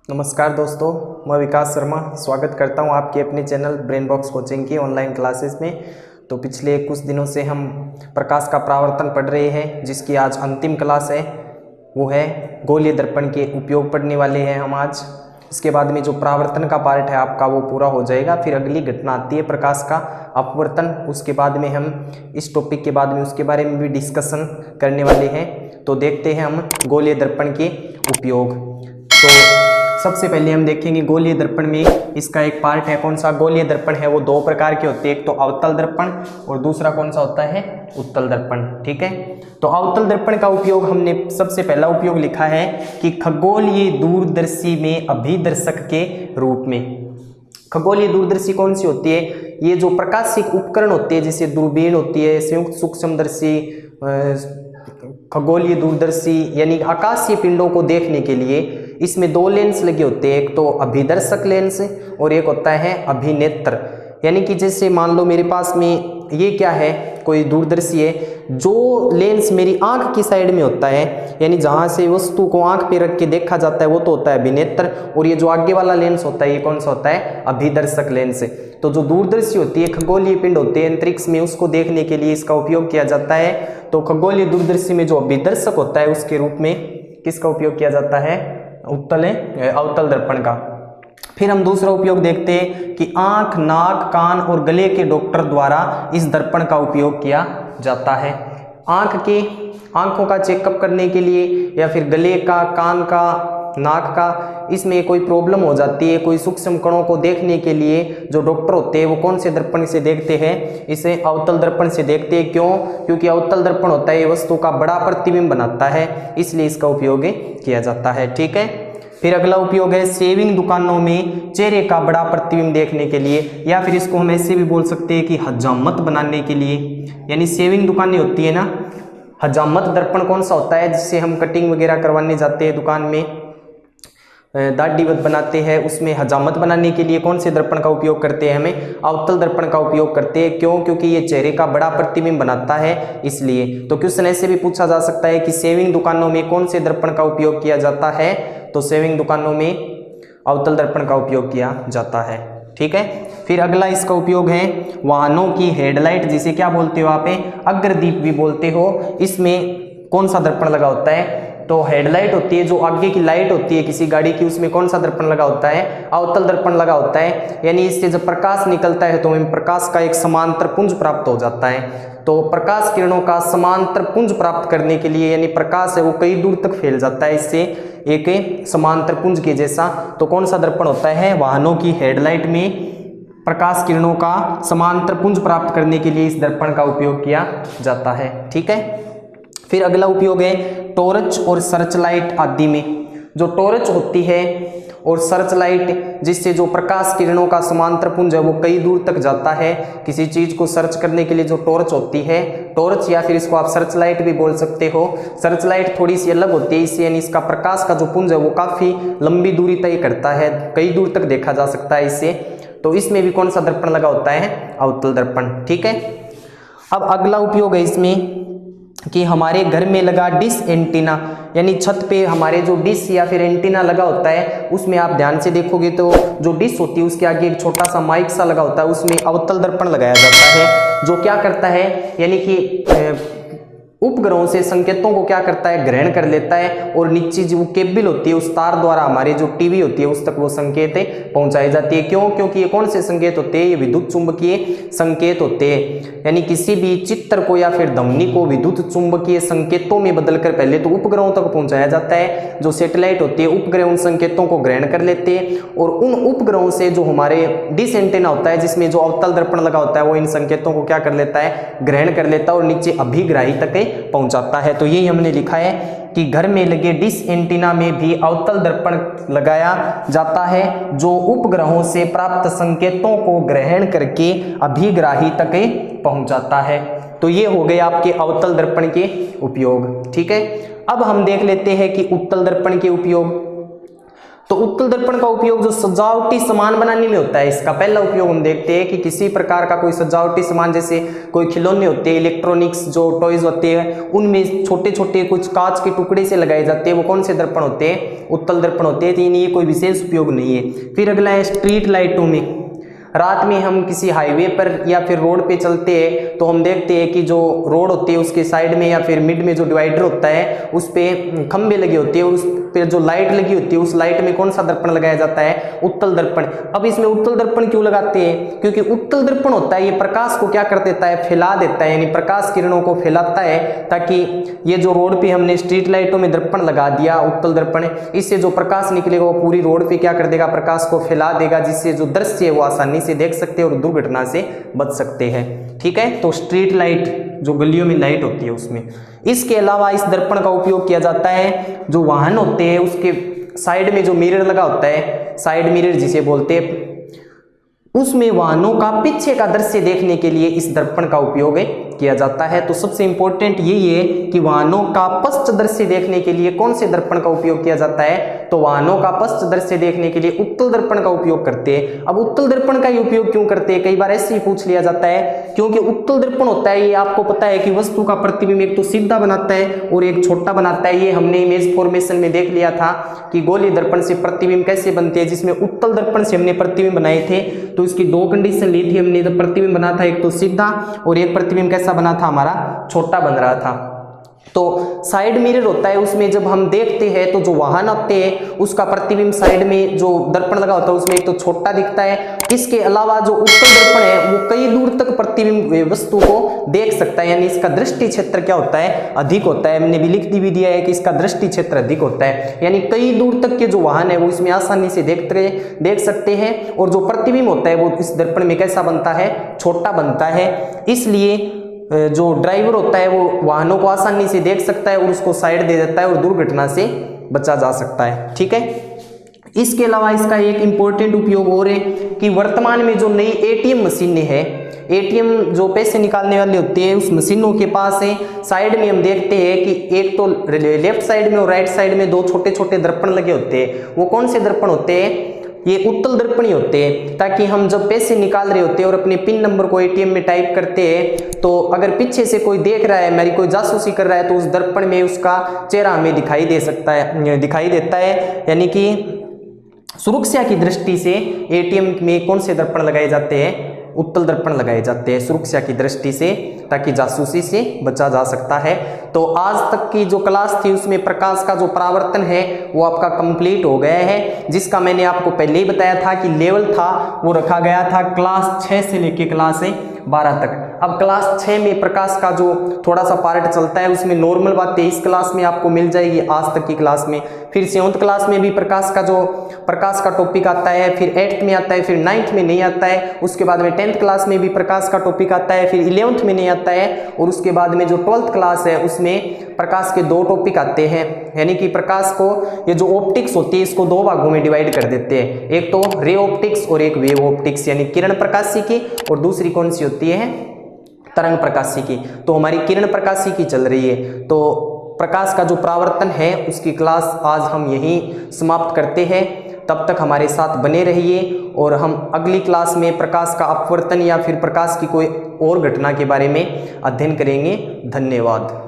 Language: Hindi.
नमस्कार दोस्तों, मैं विकास शर्मा स्वागत करता हूं आपके अपने चैनल ब्रेन बॉक्स कोचिंग की ऑनलाइन क्लासेस में। तो पिछले कुछ दिनों से हम प्रकाश का परावर्तन पढ़ रहे हैं, जिसकी आज अंतिम क्लास है। वो है गोलीय दर्पण के उपयोग पढ़ने वाले हैं हम आज। इसके बाद में जो परावर्तन का पार्ट है आपका वो पूरा हो जाएगा। फिर अगली घटना आती है प्रकाश का अपवर्तन। उसके बाद में हम इस टॉपिक के बाद में उसके बारे में भी डिस्कशन करने वाले हैं। तो देखते हैं हम गोलीय दर्पण के उपयोग। तो सबसे पहले हम देखेंगे गोलीय दर्पण में इसका एक पार्ट है। कौन सा गोलीय दर्पण है? वो दो प्रकार के होते हैं, एक तो अवतल दर्पण और दूसरा कौन सा होता है? उत्तल दर्पण। ठीक है, तो अवतल दर्पण का उपयोग हमने सबसे पहला उपयोग लिखा है कि खगोलीय दूरदर्शी में अभिदर्शक के रूप में। खगोलीय दूरदर्शी कौन सी होती है? ये जो प्रकाशिक उपकरण होते हैं, जैसे दूरबीन होती है, संयुक्त सूक्ष्मदर्शी, खगोलीय दूरदर्शी, यानी आकाशीय पिंडों को देखने के लिए इसमें दो लेंस लगे होते हैं। एक तो अभिदर्शक लेंस और एक होता है अभिनेत्र। यानी कि जैसे मान लो मेरे पास में ये क्या है, कोई दूरदर्शी है, जो लेंस मेरी आंख की साइड में होता है, यानी जहां से वस्तु को आंख पे रख के देखा जाता है वो तो होता है अभिनेत्र, और ये जो आगे वाला लेंस होता है ये कौन सा होता है? अभिदर्शक लेंस। तो जो दूरदर्शी होती है, खगोलीय पिंड होते हैं अंतरिक्ष में, उसको देखने के लिए इसका उपयोग किया जाता है। तो खगोलीय दूरदर्शी में जो अभिदर्शक होता है उसके रूप में किसका उपयोग किया जाता है? अवतल दर्पण का। फिर हम दूसरा उपयोग देखते हैं कि आंख, नाक, कान और गले के डॉक्टर द्वारा इस दर्पण का उपयोग किया जाता है। आंखों का चेकअप करने के लिए, या फिर गले का, कान का, नाक का, इसमें कोई प्रॉब्लम हो जाती है, कोई सूक्ष्म कणों को देखने के लिए जो डॉक्टर होते हैं वो कौन से दर्पण से देखते हैं? इसे अवतल दर्पण से देखते हैं। क्यों? क्योंकि अवतल दर्पण होता है ये वस्तु का बड़ा प्रतिबिंब बनाता है, इसलिए इसका उपयोग किया जाता है। ठीक है, फिर अगला उपयोग है शेविंग दुकानों में चेहरे का बड़ा प्रतिबिंब देखने के लिए, या फिर इसको हम ऐसे भी बोल सकते हैं कि हजामत बनाने के लिए। यानी शेविंग दुकानें होती है ना, हजामत दर्पण कौन सा होता है? जिससे हम कटिंग वगैरह करवाने जाते हैं दुकान में, दाढ़ी बनाते हैं, उसमें हजामत बनाने के लिए कौन से दर्पण का उपयोग करते हैं? हमें अवतल दर्पण का उपयोग करते हैं। क्यों? क्योंकि ये चेहरे का बड़ा प्रतिबिंब बनाता है, इसलिए। तो क्वेश्चन ऐसे भी पूछा जा सकता है कि शेविंग दुकानों में कौन से दर्पण का उपयोग किया जाता है? तो शेविंग दुकानों में अवतल दर्पण का उपयोग किया जाता है। ठीक है, फिर अगला इसका उपयोग है वाहनों की हेडलाइट, जिसे क्या बोलते हो आप? अग्रदीप भी बोलते हो। इसमें कौन सा दर्पण लगा होता है? तो हेडलाइट होती है, जो आगे की लाइट होती है किसी गाड़ी की, उसमें कौन सा दर्पण लगा होता है? अवतल दर्पण लगा होता है। यानी इससे जब प्रकाश निकलता है तो हमें प्रकाश का एक समांतर पुंज प्राप्त हो जाता है। तो प्रकाश किरणों का समांतर पुंज प्राप्त करने के लिए, यानी प्रकाश है वो कई दूर तक फैल जाता है इससे, एक समांतर पुंज के जैसा। तो कौन सा दर्पण होता है? वाहनों की हेडलाइट में प्रकाश किरणों का समांतर पुंज प्राप्त करने के लिए इस दर्पण का उपयोग किया जाता है। ठीक है, फिर अगला उपयोग है टॉर्च और सर्च लाइट आदि में। जो टॉर्च होती है और सर्च लाइट, जिससे जो प्रकाश किरणों का समांतर पुंज है वो कई दूर तक जाता है। किसी चीज को सर्च करने के लिए जो टॉर्च होती है, टॉर्च या फिर इसको आप सर्च लाइट भी बोल सकते हो। सर्च लाइट थोड़ी सी अलग होती है इससे, यानी इसका प्रकाश का जो पुंज है वो काफी लंबी दूरी तय करता है, कई दूर तक देखा जा सकता है इससे। तो इसमें भी कौन सा दर्पण लगा होता है? अवतल दर्पण। ठीक है, अब अगला उपयोग है इसमें कि हमारे घर में लगा डिश एंटीना, यानी छत पे हमारे जो डिश या फिर एंटीना लगा होता है, उसमें आप ध्यान से देखोगे तो जो डिश होती है उसके आगे एक छोटा सा माइक सा लगा होता है, उसमें अवतल दर्पण लगाया जाता है। जो क्या करता है, यानी कि उपग्रहों से संकेतों को क्या करता है? ग्रहण कर लेता है, और नीचे जो केबल होती है उस तार द्वारा हमारे जो टीवी होती है उस तक वो संकेत पहुंचाई जाती है। क्यों? क्योंकि ये कौन से संकेत होते हैं? ये विद्युत चुंबकीय संकेत होते हैं। यानी किसी भी चित्र को या फिर ध्वनि को विद्युत चुंबकीय संकेतों में बदलकर पहले तो उपग्रहों तक पहुंचाया जाता है। जो सैटेलाइट होती है, उपग्रह उन संकेतों को ग्रहण कर लेते हैं, और उन उपग्रहों से जो हमारे डिश एंटीना होता है जिसमें जो अवतल दर्पण लगा होता है वो इन संकेतों को क्या कर लेता है? ग्रहण कर लेता है और नीचे अभिग्राही तक पहुंचाता है। तो यही हमने लिखा है कि घर में लगे डिश एंटीना में भी अवतल दर्पण लगाया जाता है, जो उपग्रहों से प्राप्त संकेतों को ग्रहण करके अभिग्राही तक पहुंचाता है। तो ये हो गए आपके अवतल दर्पण के उपयोग। ठीक है, अब हम देख लेते हैं कि उत्तल दर्पण के उपयोग। तो उत्तल दर्पण का उपयोग जो सजावटी सामान बनाने में होता है, इसका पहला उपयोग हम देखते हैं कि किसी प्रकार का कोई सजावटी सामान, जैसे कोई खिलौने होते हैं, इलेक्ट्रॉनिक्स जो टॉयज होते हैं, उनमें छोटे छोटे कुछ कांच के टुकड़े से लगाए जाते हैं, वो कौन से दर्पण होते हैं? उत्तल दर्पण होते हैं। तो ये कोई विशेष उपयोग नहीं है। फिर अगला है स्ट्रीट लाइटों में। रात में हम किसी हाईवे पर या फिर रोड पे चलते हैं तो हम देखते हैं कि जो रोड होती है उसके साइड में या फिर मिड में जो डिवाइडर होता है उस पे खंबे लगे होते हैं, उस पे जो लाइट लगी होती है उस लाइट में कौन सा दर्पण लगाया जाता है? उत्तल दर्पण। अब इसमें उत्तल दर्पण क्यों लगाते हैं? क्योंकि उत्तल दर्पण होता है ये प्रकाश को क्या कर देता है? फैला देता है, यानी प्रकाश किरणों को फैलाता है, ताकि ये जो रोड पे हमने स्ट्रीट लाइटों में दर्पण लगा दिया उत्तल दर्पण, इससे जो प्रकाश निकलेगा वो पूरी रोड पे क्या कर देगा? प्रकाश को फैला देगा, जिससे जो दृश्य है वो आसानी से देख सकते हैं और दुर्घटना से बच सकते हैं। ठीक है, तो स्ट्रीट लाइट जो गलियों में लाइट होती है उसमें। इसके अलावा इस दर्पण का उपयोग किया जाता है जो वाहन होते हैं उसके साइड में जो मिरर लगा होता है, साइड मिरर जिसे बोलते हैं, उसमें वाहनों का पीछे का दृश्य देखने के लिए इस दर्पण का उपयोग किया जाता है। तो सबसे इंपॉर्टेंट यही है कि वाहनों का पश्च दृश्य देखने के लिए कौन से दर्पण का उपयोग किया जाता है? तो वाहनों का पश्च दृश्य देखने के लिए उत्तल दर्पण का उपयोग करते हैं। अब उत्तल दर्पण का ही उपयोग क्यों करते हैं? कई बार ऐसे ही पूछ लिया जाता है, क्योंकि उत्तल दर्पण होता है ये आपको पता है कि वस्तु का प्रतिबिंब एक तो सीधा बनाता है और एक छोटा बनाता है। ये हमने इमेज फॉर्मेशन में देख लिया था कि गोलीय दर्पण से प्रतिबिंब कैसे बनते हैं, जिसमें उत्तल दर्पण से हमने प्रतिबिंब बनाए थे। तो इसकी दो कंडीशन ली थी हमने, जब प्रतिबिंब बना था एक तो सीधा और एक प्रतिबिंब कैसा बना था? हमारा छोटा बन रहा था। तो साइड मिरर होता है, उसमें जब हम देखते हैं तो जो वाहन होते हैं उसका प्रतिबिंब साइड में जो दर्पण लगा होता है उसमें एक तो छोटा दिखता है। इसके अलावा जो उत्तल दर्पण है वो कई दूर तक प्रतिबिंब वस्तु को देख सकता है, यानी इसका दृष्टि क्षेत्र क्या होता है? अधिक होता है। हमने भी लिख भी दिया है कि इसका दृष्टि क्षेत्र अधिक होता है, यानी कई दूर तक के जो वाहन है वो इसमें आसानी से देख सकते हैं। और जो प्रतिबिंब होता है वो इस दर्पण में कैसा बनता है? छोटा बनता है। इसलिए जो ड्राइवर होता है वो वाहनों को आसानी से देख सकता है और उसको साइड दे देता है और दुर्घटना से बचा जा सकता है। ठीक है, इसके अलावा इसका एक इम्पोर्टेंट उपयोग और है कि वर्तमान में जो नई एटीएम मशीनें हैं, एटीएम जो पैसे निकालने वाले होते हैं उस मशीनों के पास है साइड में हम देखते हैं कि एक तो लेफ्ट साइड में और राइट साइड में दो छोटे छोटे दर्पण लगे होते हैं। वो कौन से दर्पण होते हैं? ये उत्तल दर्पण ही होते हैं, ताकि हम जब पैसे निकाल रहे होते हैं और अपने पिन नंबर को एटीएम में टाइप करते हैं तो अगर पीछे से कोई देख रहा है, मेरी कोई जासूसी कर रहा है, तो उस दर्पण में उसका चेहरा हमें दिखाई देता है। यानी कि सुरक्षा की दृष्टि से एटीएम में कौन से दर्पण लगाए जाते हैं? उत्तल दर्पण लगाए जाते हैं सुरक्षा की दृष्टि से, ताकि जासूसी से बचा जा सकता है। तो आज तक की जो क्लास थी उसमें प्रकाश का जो परावर्तन है वो आपका कंप्लीट हो गया है, जिसका मैंने आपको पहले ही बताया था कि लेवल था वो रखा गया था क्लास 6 से लेके क्लास 12 तक। अब क्लास 6 में प्रकाश का जो थोड़ा सा पार्ट चलता है उसमें नॉर्मल बातें इस क्लास में आपको मिल जाएगी आज तक की क्लास में। फिर 7th क्लास में भी प्रकाश का टॉपिक आता है, फिर 8th में आता है, फिर 9th में नहीं आता है, उसके बाद में 10th क्लास में भी प्रकाश का टॉपिक आता है, फिर 11th में नहीं आता है, और उसके बाद में जो 12th क्लास है उसमें प्रकाश के 2 टॉपिक आते हैं। यानी कि प्रकाश को ये जो ऑप्टिक्स होती है इसको 2 भागों में डिवाइड कर देते हैं, एक तो रे ऑप्टिक्स और एक वेव ऑप्टिक्स, यानी किरण प्रकाशिकी, और दूसरी कौन सी होती है? तरंग प्रकाशिकी। तो हमारी किरण प्रकाशिकी चल रही है। तो प्रकाश का जो परावर्तन है उसकी क्लास आज हम यहीं समाप्त करते हैं। तब तक हमारे साथ बने रहिए और हम अगली क्लास में प्रकाश का अपवर्तन या फिर प्रकाश की कोई और घटना के बारे में अध्ययन करेंगे। धन्यवाद।